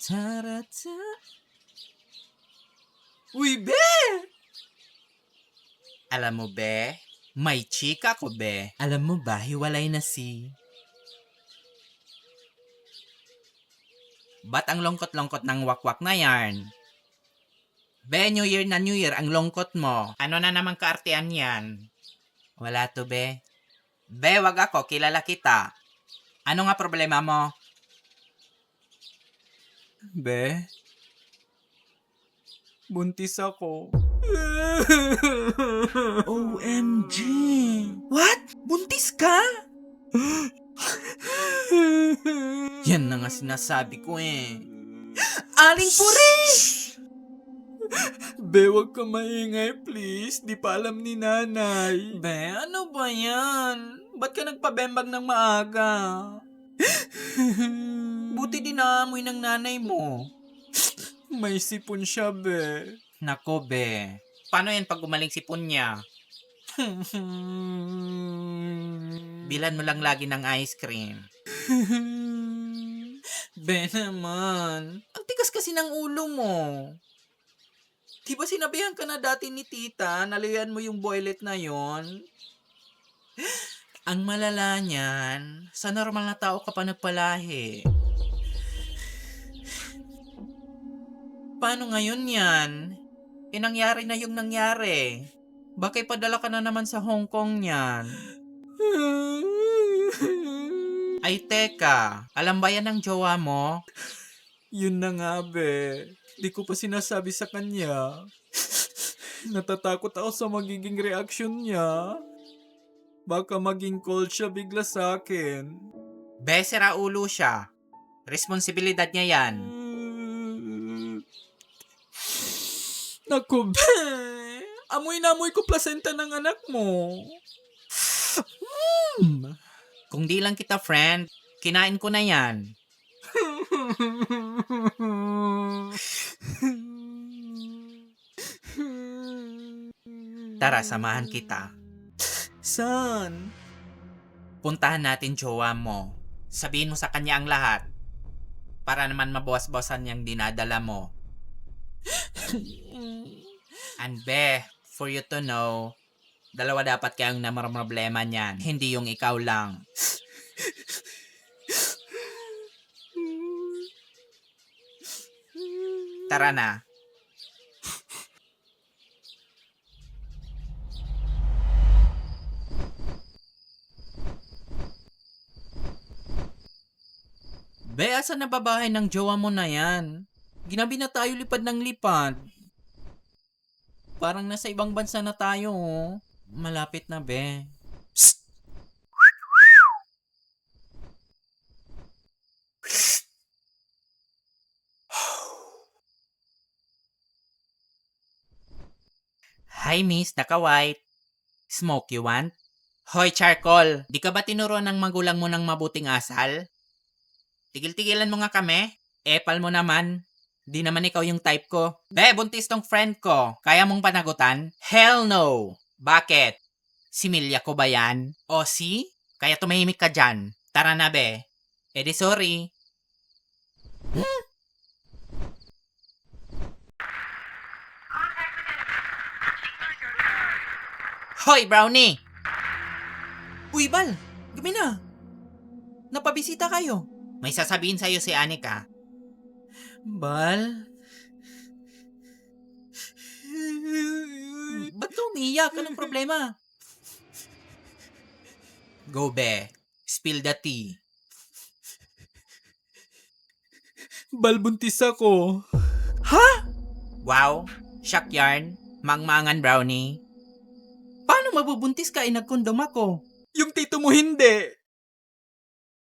Tarata. Uy, be! Alam mo, be, may chika ko, be. Alam mo ba, hiwalay na si... Ba't ang lungkot-lungkot ng wakwak na yarn? Be, New Year na New Year, ang lungkot mo. Ano na namang kaartian yan? Wala to, be. Be, wag ako, kilala kita. Ano nga problema mo? Be, buntis ako. OMG! What? Buntis ka? Yan na nga sinasabi ko eh. Aling puri! Be, wag ka maingay, please. Di pa alam ni nanay. Be, ano ba yan? Ba't ka nagpabembag ng maaga? Buti dinaamoy ng nanay mo. May sipon siya, be. Nako, be. Paano yan pag gumaling sipon niya? Bilan mo lang lagi ng ice cream. Be naman. Ang tigas kasi ng ulo mo. Di ba sinabihan ka na dati ni tita, naluyan mo yung boylet na yon? Ang malala niyan, sa normal na tao ka pa nagpalahi. Paano ngayon yan? Nangyari na yung nangyari. Bakit padala ka na naman sa Hong Kong niyan? Ay teka, alam ba yan ng jowa mo? Yun na nga, be. Di ko pa sinasabi sa kanya. Natatakot ako sa magiging reaksyon niya. Baka maging cold siya bigla sa akin. Be, sira ulo siya. Responsibilidad niya yan. Naku, be. Amoy na amoy ko placenta ng anak mo. Kung di lang kita friend, kinain ko na yan. Tara, samahan kita. Saan? Puntahan natin jowa mo. Sabihin mo sa kanya ang lahat. Para naman mabawas-bawasan yung dinadala mo. And be, for you to know, dalawa dapat kayong namamroblema niyan. Hindi yung ikaw lang. Tara na. Be, asa na babahay ng jowa mo na yan? Ginabi na tayo lipad ng lipad. Parang nasa ibang bansa na tayo, oh. Malapit na, be. Psst! Hi, miss. Naka-white. Smoke you want? Hoy, charcoal. Di ka ba tinuruan ng magulang mo ng mabuting asal? Tigil-tigilan mo nga kami. Epal mo naman. Di naman ikaw yung type ko. Be, buntis tong friend ko. Kaya mong panagutan? Hell no! Bakit? Similya ko ba yan? O si? Kaya tumahimik ka dyan. Tara na, be. Di sorry. Hoy, Brownie! Uy, Bal! Gabi na! Napabisita kayo. May sasabihin sa'yo si Anika. Bal? Ba't ka umiiyak? Anong problema? Go, be. Spill the tea. Bal, buntis ako. Ha? Wow. Shock yarn. Mangmangan, Brownie. Paano mabubuntis ka? Nagkondom ako. Yung tito mo hindi.